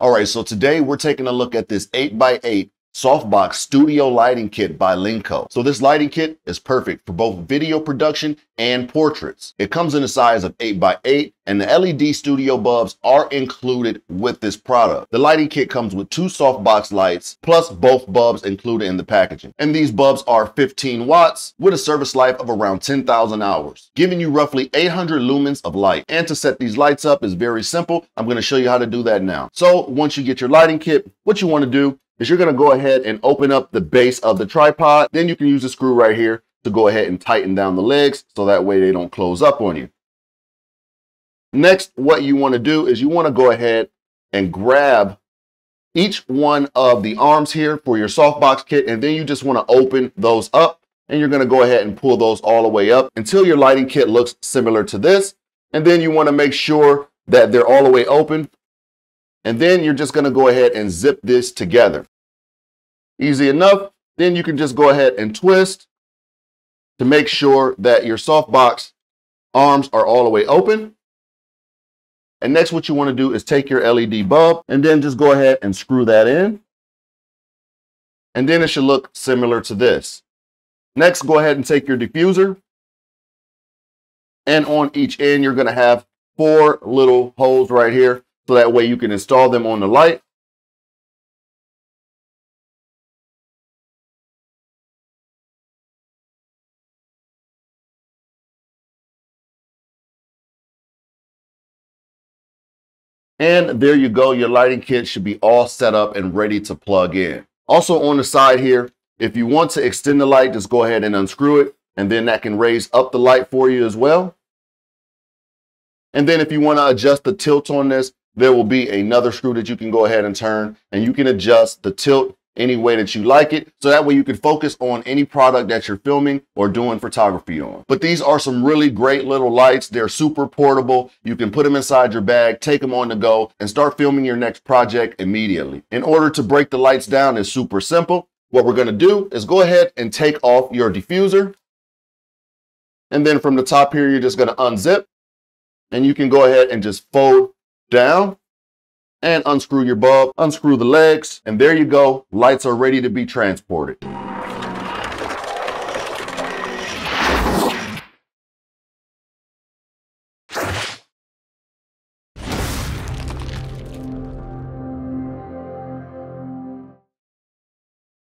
All right, so today we're taking a look at this 8x8 softbox studio lighting kit by Linco. So this lighting kit is perfect for both video production and portraits. It comes in a size of 8x8 and the LED studio bulbs are included with this product. The lighting kit comes with 2 softbox lights plus both bulbs included in the packaging. And these bulbs are 15 watts with a service life of around 10,000 hours, giving you roughly 800 lumens of light. And to set these lights up is very simple. I'm going to show you how to do that now. So once you get your lighting kit, what you want to do is you're going to go ahead and open up the base of the tripod. Then you can use the screw right here to go ahead and tighten down the legs so that way they don't close up on you. Next, what you want to do is you want to go ahead and grab each one of the arms here for your softbox kit, and then you just want to open those up, and you're going to go ahead and pull those all the way up until your lighting kit looks similar to this. And then you want to make sure that they're all the way open. And then you're just going to go ahead and zip this together. Easy enough. Then you can just go ahead and twist to make sure that your softbox arms are all the way open. And next, what you want to do is take your LED bulb and then just go ahead and screw that in. And then it should look similar to this. Next, go ahead and take your diffuser. And on each end, you're going to have 4 little holes right here. So that way you can install them on the light. And there you go. Your lighting kit should be all set up and ready to plug in. Also on the side here, if you want to extend the light, just go ahead and unscrew it. And then that can raise up the light for you as well. And then if you want to adjust the tilt on this, there will be another screw that you can go ahead and turn, and you can adjust the tilt any way that you like it. So that way you can focus on any product that you're filming or doing photography on. But these are some really great little lights. They're super portable. You can put them inside your bag, take them on the go, and start filming your next project immediately. In order to break the lights down is super simple. What we're going to do is go ahead and take off your diffuser. And then from the top here, you're just going to unzip, and you can go ahead and just fold down and unscrew your bulb, unscrew the legs, and there you go. Lights are ready to be transported.